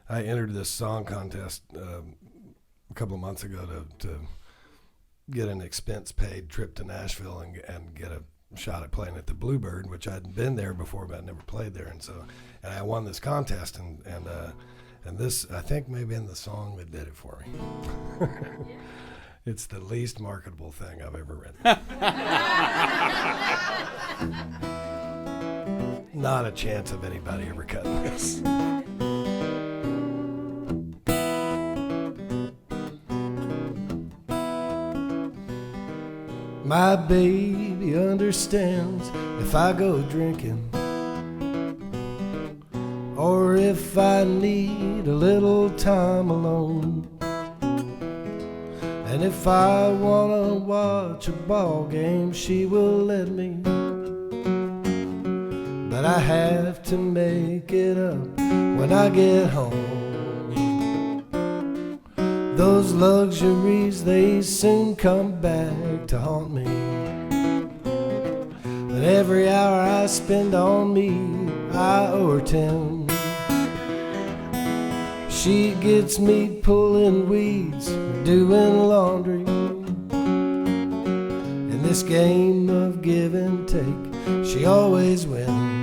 I entered this song contest a couple of months ago to get an expense-paid trip to Nashville and get a shot at playing at the Bluebird, which I'd been there before, but I'd never played there. And I won this contest, and this, I think, may have been the song that did it for me. It's the least marketable thing I've ever written. Not a chance of anybody ever cutting this. My baby understands if I go drinking, or if I need a little time alone. And if I wanna watch a ball game, she will let me. But I have to make it up when I get home. Those luxuries, they soon come back to haunt me. And every hour I spend on me, I owe her 10. She gets me pulling weeds, doing laundry. In this game of give and take, she always wins.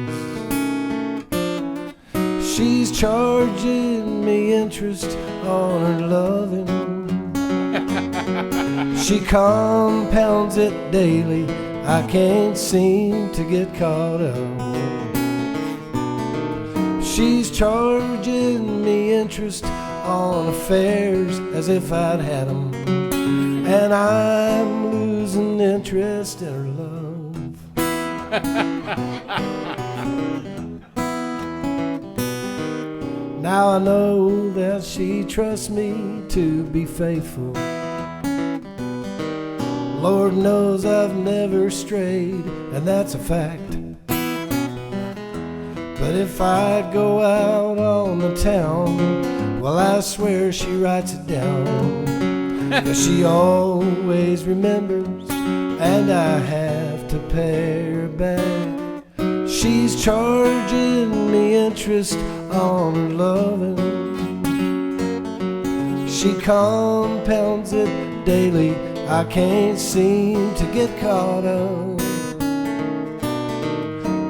She's charging me interest on her loving. She compounds it daily, I can't seem to get caught up. She's charging me interest on affairs as if I'd had them, and I'm losing interest in her love. Now I know that she trusts me to be faithful. Lord knows I've never strayed, and that's a fact. But if I go out on the town, well, I swear she writes it down. 'Cause she always remembers, and I have to pay her back. She's charging me interest on her loving. She compounds it daily, I can't seem to get caught up.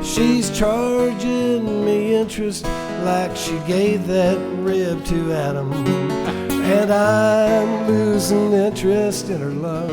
She's charging me interest like she gave that rib to Adam, and I'm losing interest in her love.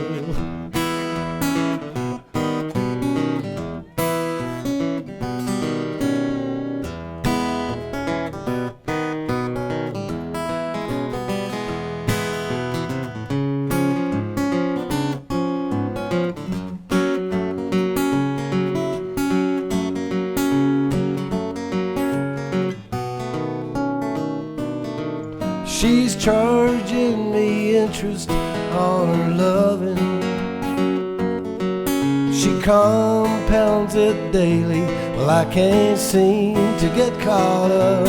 She's charging me interest on her loving. She compounds it daily, well, I can't seem to get caught up.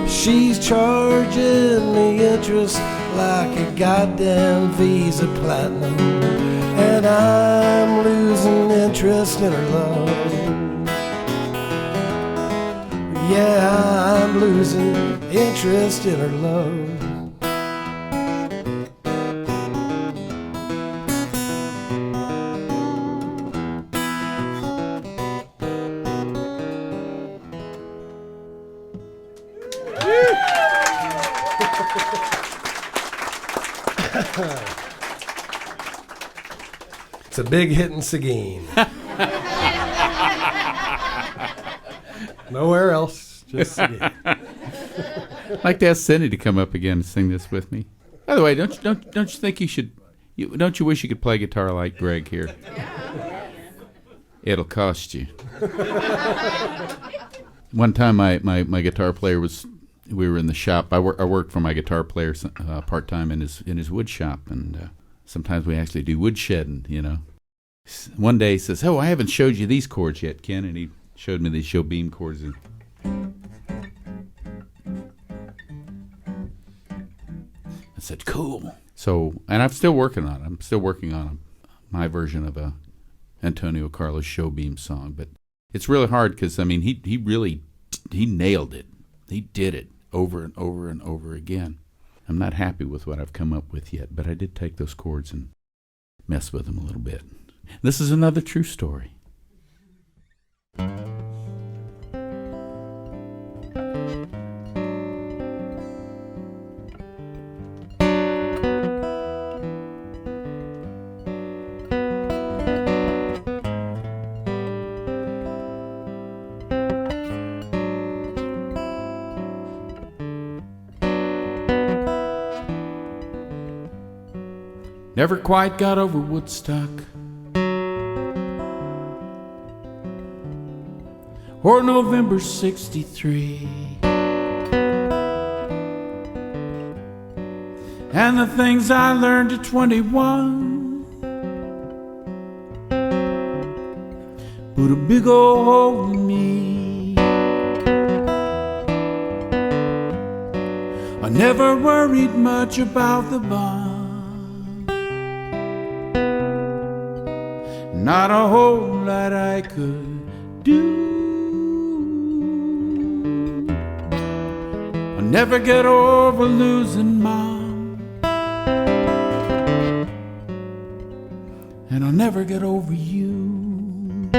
She's charging me interest like a goddamn Visa Platinum, and I'm losing interest in her love. Yeah, I'm losing interest in her love. It's a big hit in Seguin. Nowhere else, just Seguin. I'd like to ask Cindy to come up again and sing this with me. By the way, don't you think you should? Don't you wish you could play guitar like Greg here? It'll cost you. One time, my guitar player was. We were in the shop. I worked for my guitar player part time in his wood shop, and sometimes we actually do wood shedding. You know. One day he says, "Oh, I haven't showed you these chords yet, Ken," and he showed me these show beam chords. And I said, "Cool." So, and I'm still working on it. I'm still working on my version of a Antonio Carlos show beam song, but it's really hard because I mean he really he nailed it. He did it over and over and over again. I'm not happy with what I've come up with yet, but I did take those chords and mess with them a little bit. This is another true story. Never quite got over Woodstock or November '63 and the things I learned at 21 put a big old hole in me. I never worried much about the bomb, not a whole lot I could do. I'll never get over losing Mom, and I'll never get over you.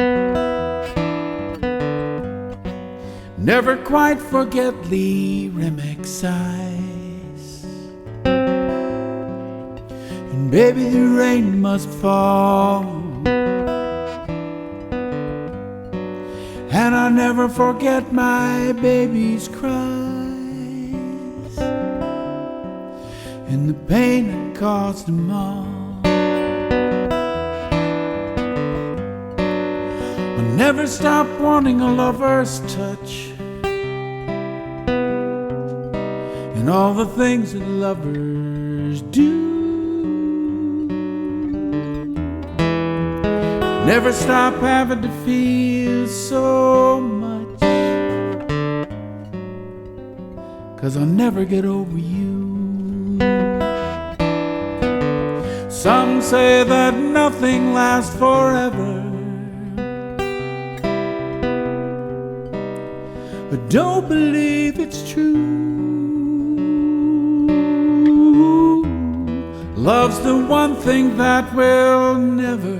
Never quite forget Lee Remick's eyes, and baby the rain must fall. And I'll never forget my baby's cries and the pain it caused them all. I'll never stop wanting a lover's touch and all the things that lovers do. Never stop having to feel so much, 'cause I'll never get over you. Some say that nothing lasts forever, but don't believe it's true. Love's the one thing that will never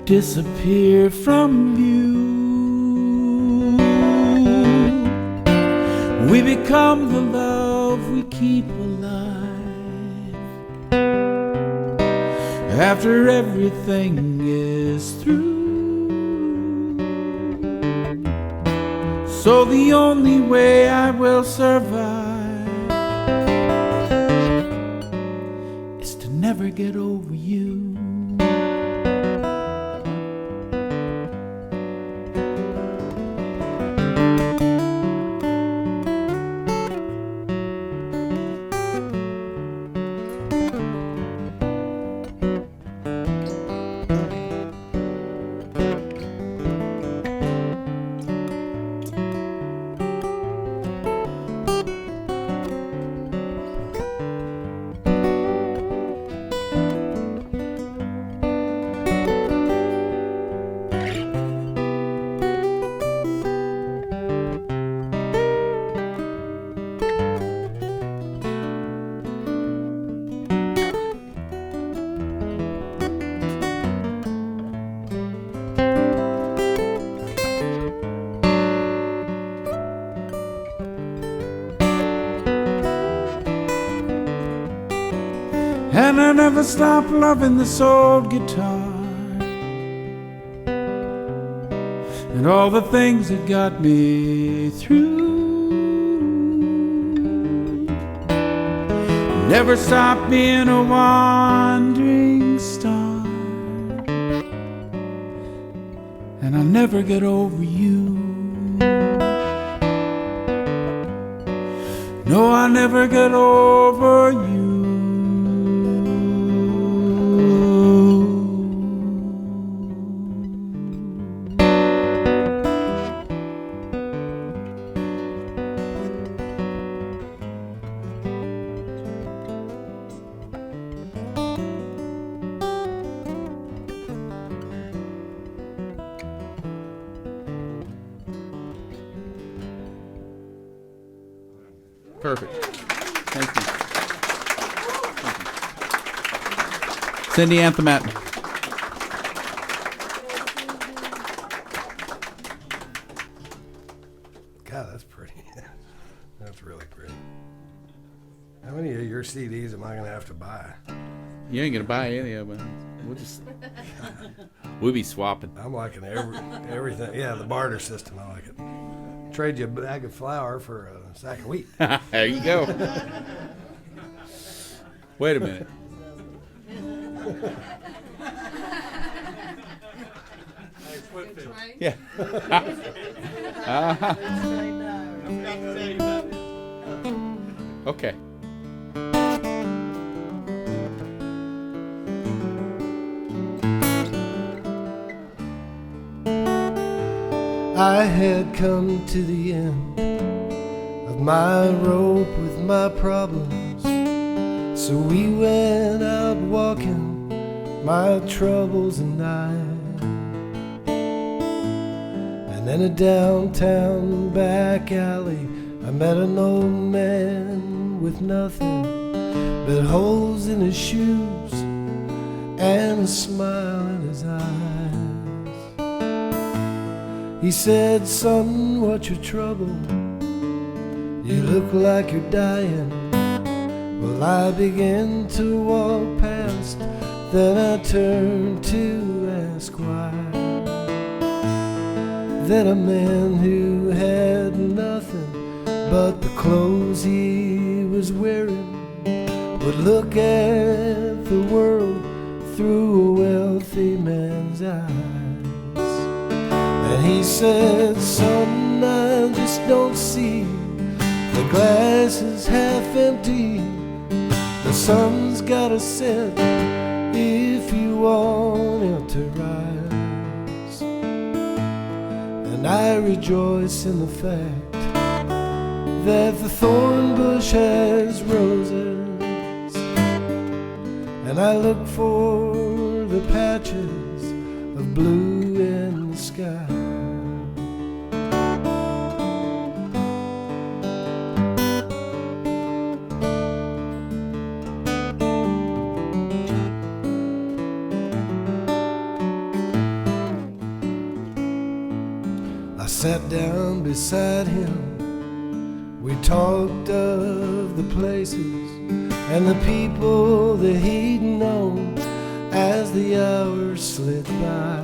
disappear from view. We become the love we keep alive after everything is through. So the only way I will survive is to never get over you. And I never stopped loving this old guitar and all the things that got me through. Never stopped being a wandering star, and I'll never get over you. No, I'll never get over you. Perfect. Thank you. Send the anthem at me. God, that's pretty. That's really pretty. How many of your CDs am I going to have to buy? You ain't gonna buy any of them. We'll be swapping. I'm liking everything. Yeah, the barter system. I like it. Trade you a bag of flour for a sack of wheat. There you go. Wait a minute. Yeah. Okay. I had come to the end of my rope with my problems, so we went out walking, my troubles and I. And in a downtown back alley, I met an old man with nothing but holes in his shoes and a smile in his eyes. He said, "Son, what's your trouble? You look like you're dying." Well, I began to walk past, then I turned to ask why. Then a man who had nothing but the clothes he was wearing would look at the world through a wealthy man's eyes. And he said, "Son, I just don't see. The glass is half empty. The sun's gotta set if you want it to rise." And I rejoice in the fact that the thorn bush has roses, and I look for the patches of blue in the sky. I sat down beside him. We talked of the places and the people that he'd known as the hours slid by.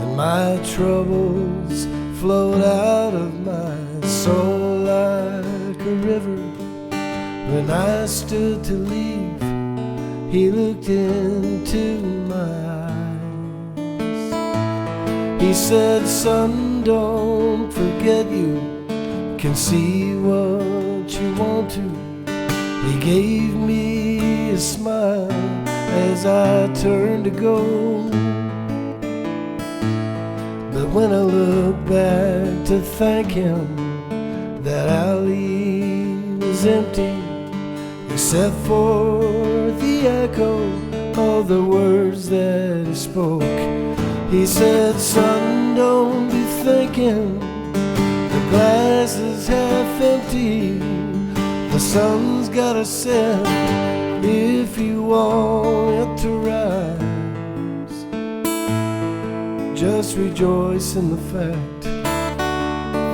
And my troubles flowed out of my soul like a river. When I stood to leave, he looked into my eyes. He said, "Son, don't forget you can see what you want to." He gave me a smile as I turned to go. But when I look back to thank him, that alley was empty, except for the echo of the words that he spoke. He said, "Son, don't be thinking the glass is half empty. The sun's gotta set if you want it to rise. Just rejoice in the fact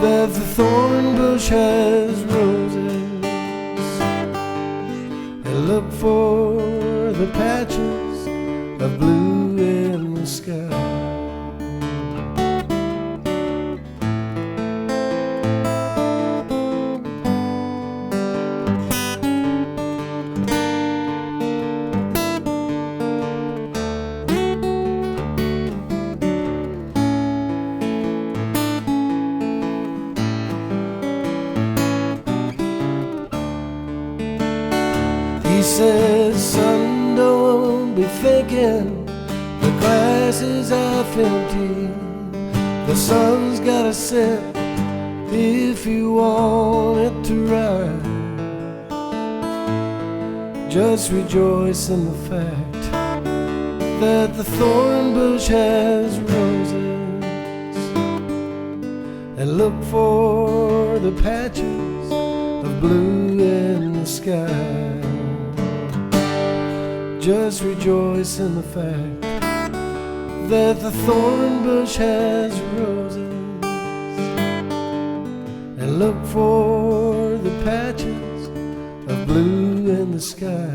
that the thorn bush has roses, and look for the patches of blue in the sky." He said, "Son, don't be thinking the glass is half empty. The sun's gotta set if you want it to rise. Just rejoice in the fact that the thorn bush has roses, and look for for the patches of blue in the sky. Just rejoice in the fact that the thorn bush has roses, and look for the patches of blue in the sky.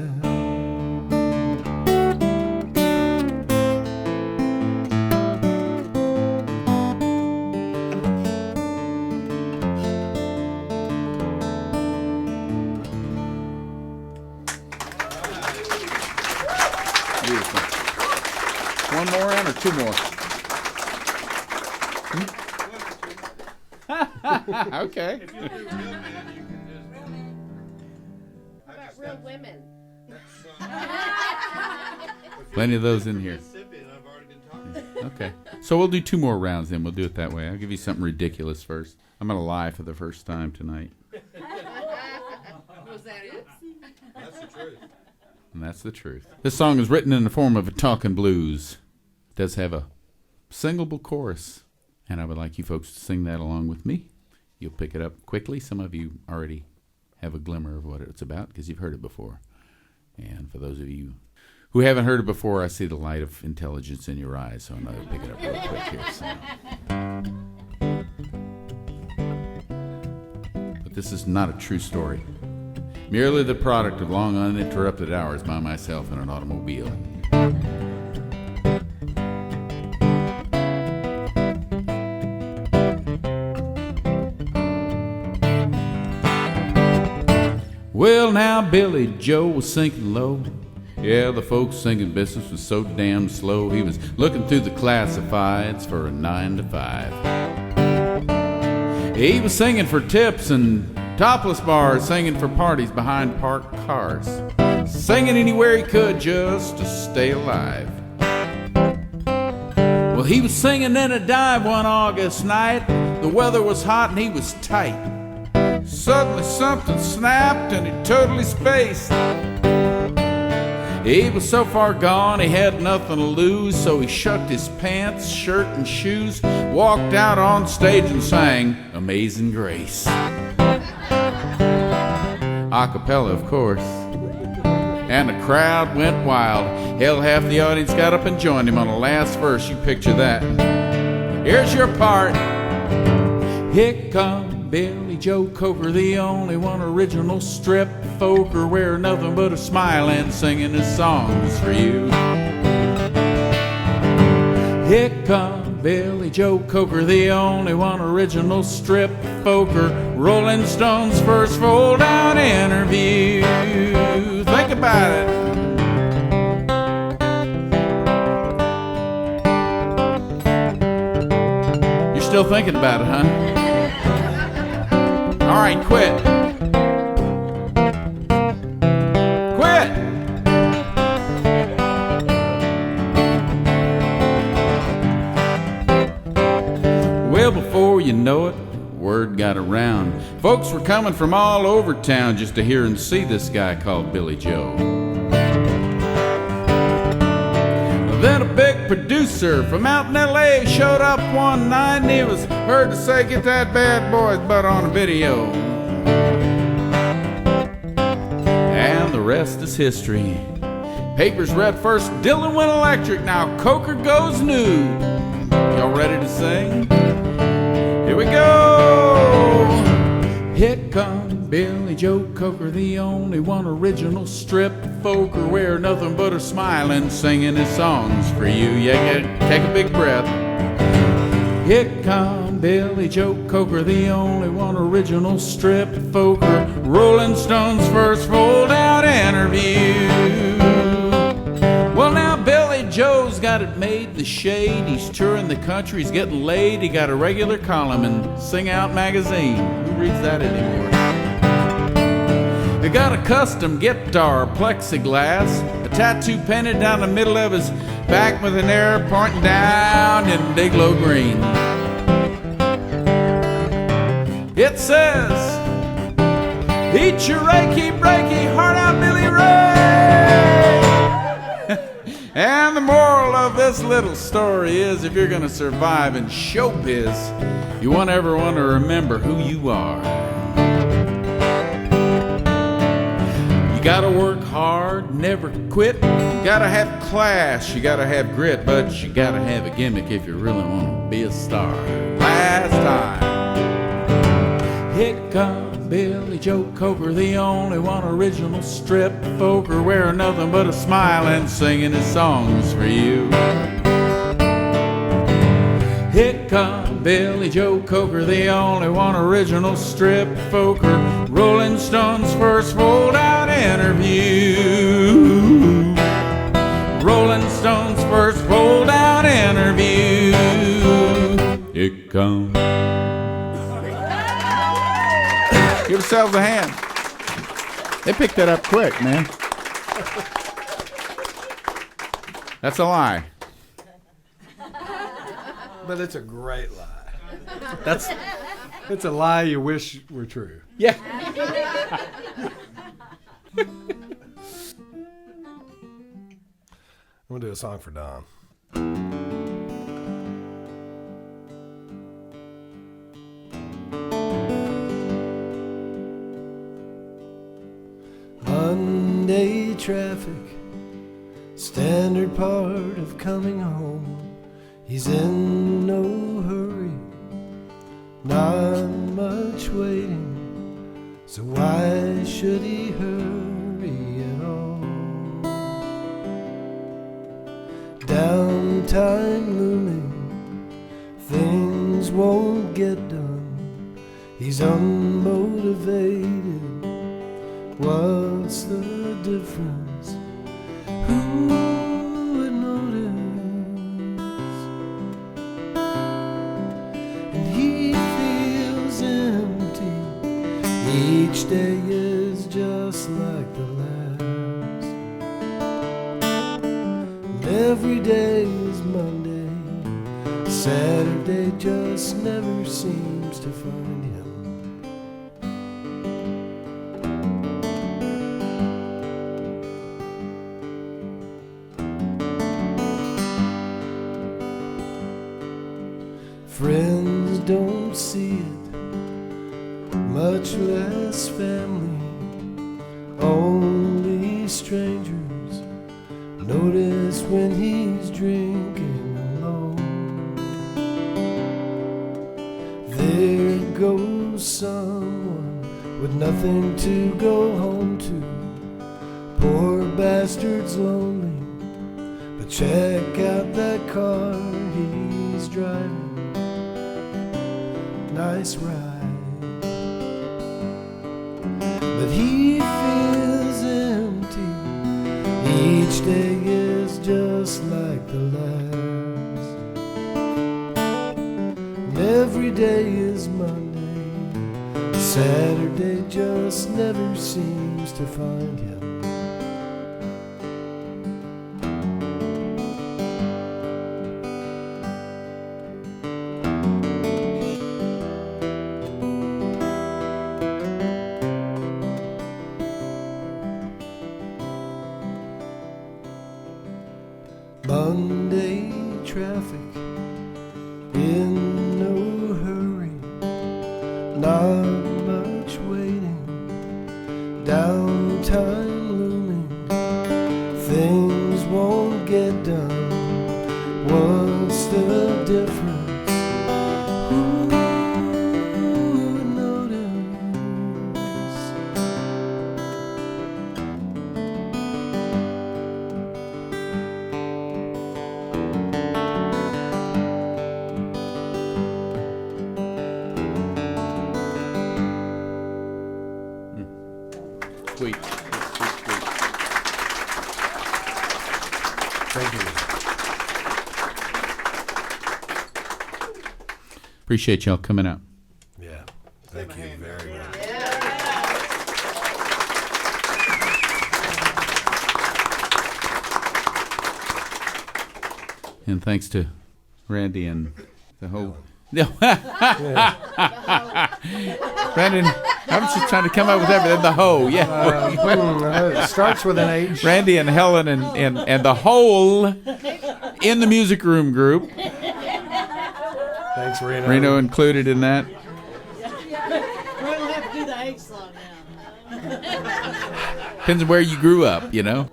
Beautiful. One more in or two more? Okay. If you do real men, you can just. How about real women? Plenty of those in here. Mississippi, and I've already been talking. Okay. So we'll do two more rounds then. We'll do it that way. I'll give you something ridiculous first. I'm going to lie for the first time tonight. Was that it? That's the truth. And that's the truth. This song is written in the form of a talking blues. It does have a singable chorus. And I would like you folks to sing that along with me. You'll pick it up quickly. Some of you already have a glimmer of what it's about because you've heard it before. And for those of you who haven't heard it before, I see the light of intelligence in your eyes, so I'm going to pick it up real quick here. So. But this is not a true story. Merely the product of long uninterrupted hours by myself in an automobile. Well, now Billy Joe was sinking low. Yeah, the folks singing business was so damn slow. He was looking through the classifieds for a 9 to 5. He was singing for tips and topless bars, singing for parties behind parked cars, singing anywhere he could just to stay alive. Well, he was singing in a dive one August night. The weather was hot and he was tight. Suddenly something snapped and he totally spaced. He was so far gone he had nothing to lose, so he shucked his pants, shirt, and shoes, walked out on stage and sang Amazing Grace. A cappella, of course. And the crowd went wild. Hell, half the audience got up and joined him on the last verse. You picture that. Here's your part. Here come Billy Joe Coker, the only one original strip folker, wearing nothing but a smile and singing his songs for you. Here come Billy Joe Coker, the only one original strip folker, Rolling Stone's first fold-out interview. Think about it. You're still thinking about it, huh? All right, quit. Quit! Well, before you know it, word got around. Folks were coming from all over town just to hear and see this guy called Billy Joe. Then a big producer from out in L.A. showed up one night and he was heard to say, "Get that bad boy's butt on a video." And the rest is history. Papers read first, Dylan went electric, now Coker goes nude. Y'all ready to sing? Here we go! Here comes Billy Joe Coker, the only one original strip folker, wear nothing but a smile and singing his songs for you. Yeah, take a big breath. Here come Billy Joe Coker, the only one original strip folker, Rolling Stone's first fold-out interview. Well, now Billy Joe's got it made, the shade. He's touring the country, he's getting laid. He got a regular column in Sing Out magazine. Who reads that anymore? He got a custom guitar, plexiglass, a tattoo painted down the middle of his back with an arrow pointing down in Dayglow green. It says, "Eat your Reiki, breaky, heart out, Billy Ray." And the moral of this little story is, if you're going to survive in showbiz, you won't ever want to remember who you are. You gotta work hard, never quit. You gotta have class, you gotta have grit, but you gotta have a gimmick if you really want to be a star. Last time, here comes Billy Joe Coker, the only one original strip folker, wearing nothing but a smile and singing his songs for you. Here comes Billy Joe Coker, the only one original strip folker, Rolling Stone's first fold-out interview. Rolling Stone's first fold-out interview. Here comes. Give yourselves a hand. They picked that up quick, man. That's a lie. But it's a great lie. It's a lie you wish were true. Yeah. I'm going to do a song for Don. Monday traffic, standard part of coming home. He's in no hurry, not much waiting, so why should he hurry at all? Downtime looming, things won't get done. He's unmotivated, what's the difference? Who would notice? And he feels empty. Each day is just like the last. And every day is Monday. Saturday just never seems to find him. Friends don't see it, much less family. Only strangers notice when he's drinking alone. There goes someone with nothing to go home to. Poor bastard's lonely, but check out that car he's driving. Nice ride, but he feels empty. Each day is just like the last, and every day is Monday. Saturday just never seems to find him. Monday traffic, in no hurry, not much waiting, downtime looming, things won't get done. What's the difference? Who would notice? Sweet. Sweet. Thank you. Appreciate y'all coming out. Yeah, thank you very much. And thanks to Randy and the whole. Brandon, I was just trying to come up with everything. The hoe, yeah. It starts with an H. Randy and Helen and the whole in the music room group. Thanks, Reno. Reno included in that. We're going to have to do the H song now. Depends on where you grew up, you know.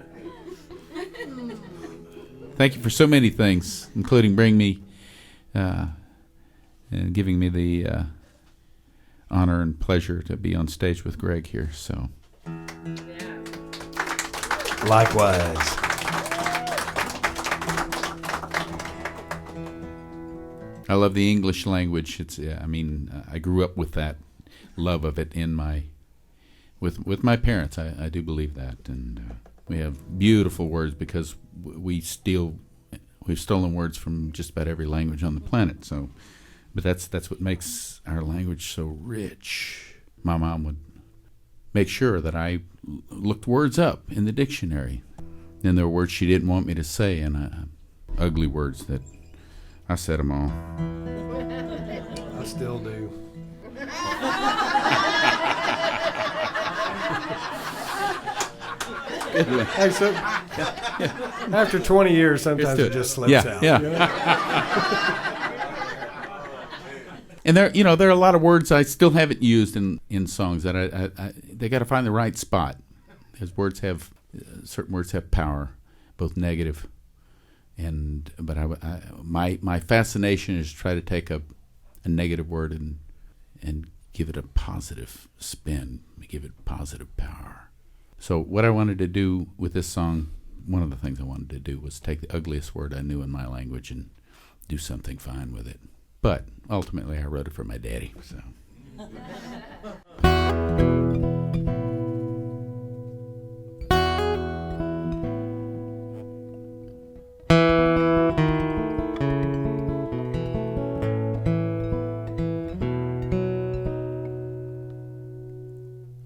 Thank you for so many things, including bringing me and giving me the honor and pleasure to be on stage with Greg here. So, Likewise. I love the English language. It's, I grew up with that love of it in with my parents. I do believe that, and we have beautiful words because we've stolen words from just about every language on the planet. So, but that's what makes our language so rich. My mom would make sure that I looked words up in the dictionary. Then there were words she didn't want me to say, and ugly words that I said them all. I still do. Hey, so, after 20 years, sometimes it just slips out. Yeah. You know? And there are a lot of words I still haven't used in songs that they got to find the right spot, because certain words have power, both negative. But my fascination is to try to take a negative word and give it a positive spin, give it positive power. So what I wanted to do with this song, one of the things I wanted to do was take the ugliest word I knew in my language and do something fine with it. But ultimately, I wrote it for my daddy. So.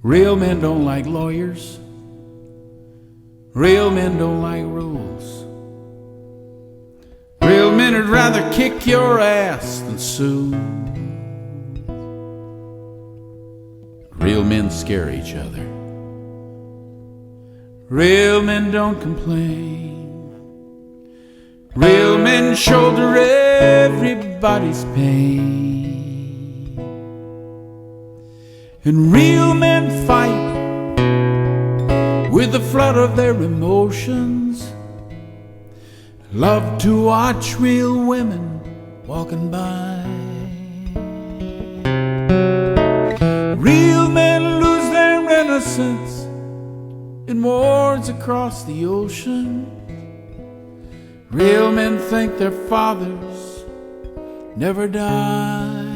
Real men don't like lawyers. Real men don't like rules. Real men would rather kick your ass than sue. Real men scare each other. Real men don't complain. Real men shoulder everybody's pain. And real men fight with the flood of their emotions. Love to watch real women walking by. Real men lose their innocence in wars across the ocean. Real men think their fathers never die.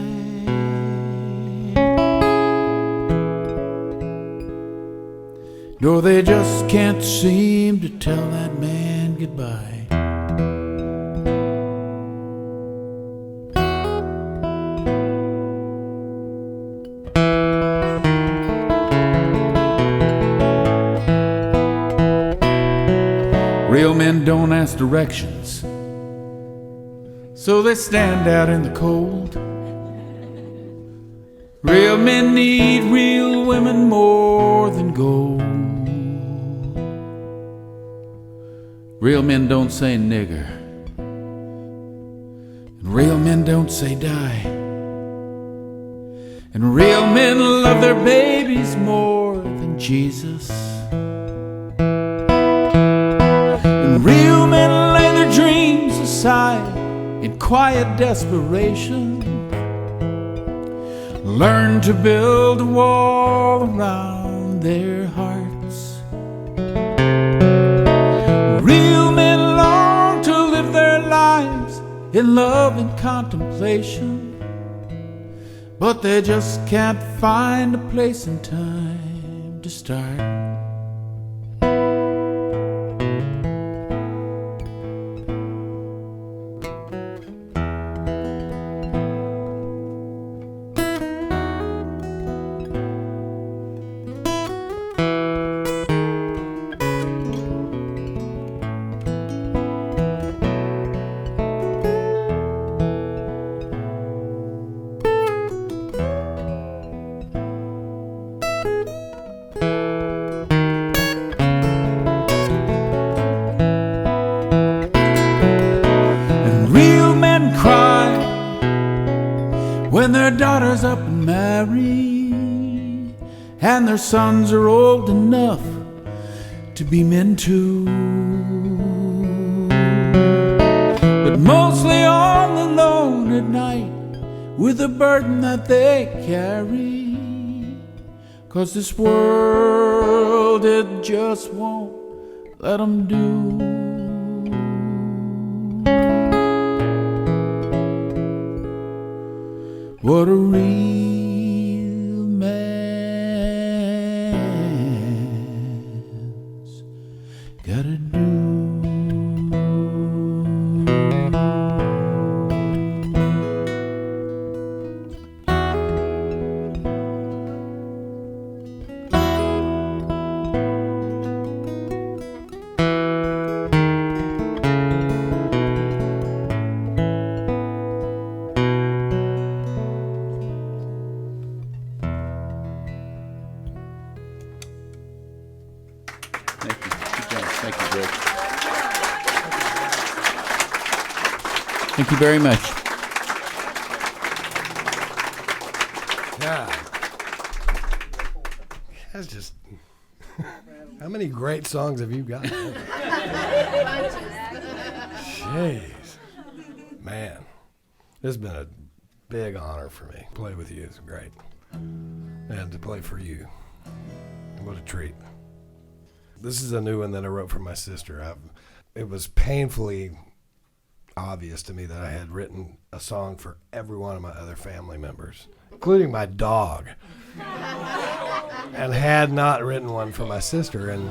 No, they just can't seem to tell that man goodbye. Real men don't ask directions, so they stand out in the cold. Real men need real women more than gold. Real men don't say nigger, and real men don't say die. And real men love their babies more than Jesus. And real men lay their dreams aside in quiet desperation. Learn to build a wall around their hearts. Real men long to live their lives in love and contemplation, but they just can't find a place and time to start. when their daughters up and married, and their sons are old enough to be men too. But mostly all alone at night with the burden that they carry, 'cause this world, it just won't let them do. What a real man's gotta do. Thank you very much. Yeah. That's just. How many great songs have you got? Jeez. Man. This has been a big honor for me. Play with you is great. And to play for you. What a treat. This is a new one that I wrote for my sister. It was painfully obvious to me that I had written a song for every one of my other family members, including my dog, and had not written one for my sister. And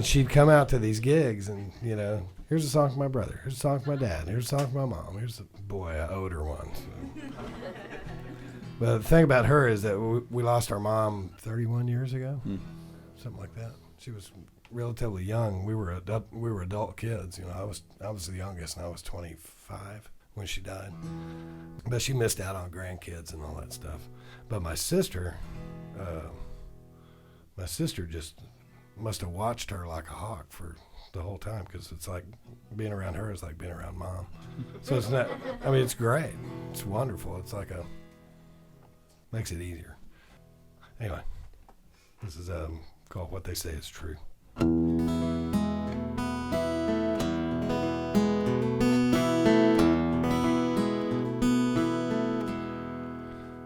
she'd come out to these gigs, and you know, here's a song for my brother, here's a song for my dad, here's a song for my mom. Here's a boy, I owed her one. So. But the thing about her is that we lost our mom 31 years ago, something like that. She was relatively young. We were adult kids. You know, I was the youngest, and I was 25 when she died. But she missed out on grandkids and all that stuff. But my sister just must have watched her like a hawk for the whole time, because it's like being around her is like being around mom. So it's not. I mean, it's great. It's wonderful. It's like makes it easier. Anyway, this is called "What They Say Is True."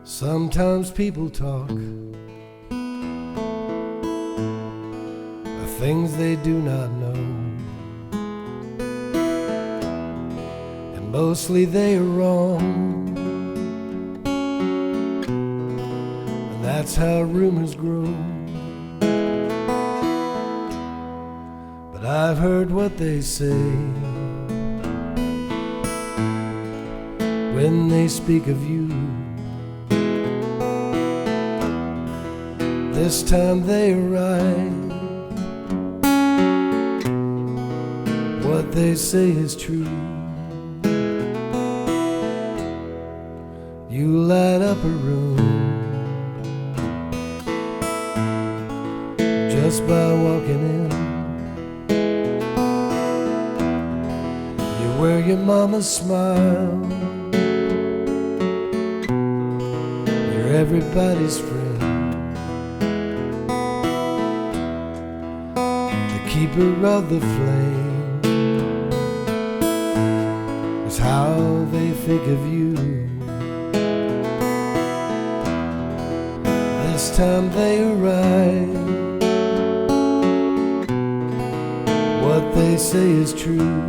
Sometimes people talk of things they do not know, and mostly they are wrong, and that's how rumors grow. But I've heard what they say when they speak of you. This time they are right. What they say is true. You light up a room just by walking in. You wear your mama's smile. You're everybody's friend. Keeper of the flame is how they think of you. This time they arrive. What they say is true.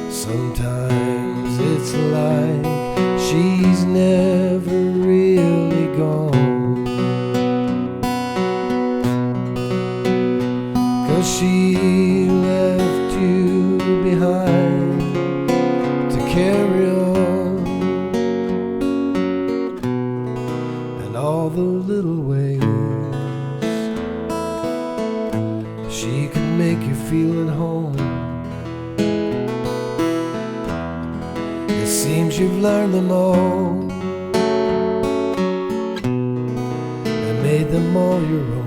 Sometimes it's like she's never really gone, 'cause she left you behind to carry on, and all the little ways she could make you feel at home. It seems you've learned them all and made them all your own.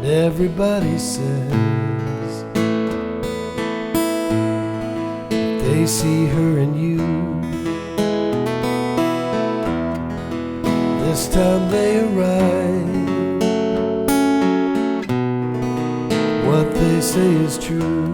Everybody says they see her and you. This time they arrive, what they say is true.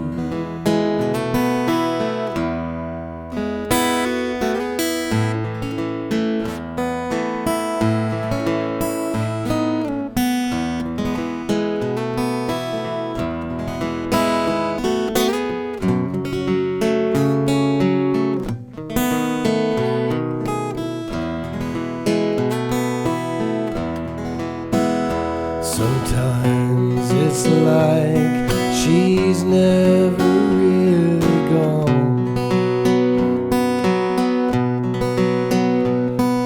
Sometimes it's like she's never really gone,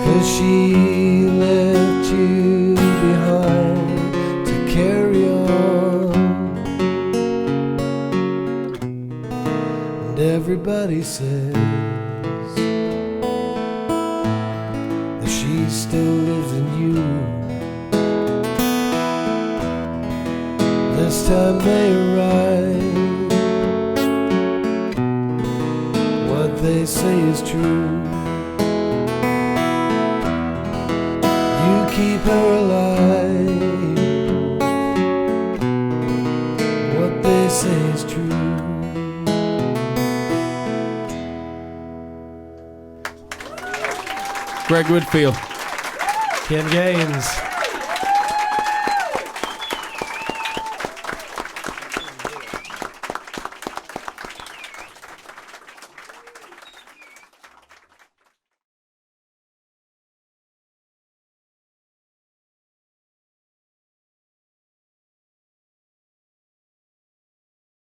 'cause she left you behind to carry on. And everybody says that she still lives in you. This time they arrive, what they say is true. You keep her alive, what they say is true. Greg Whitfield. Ken Gaines.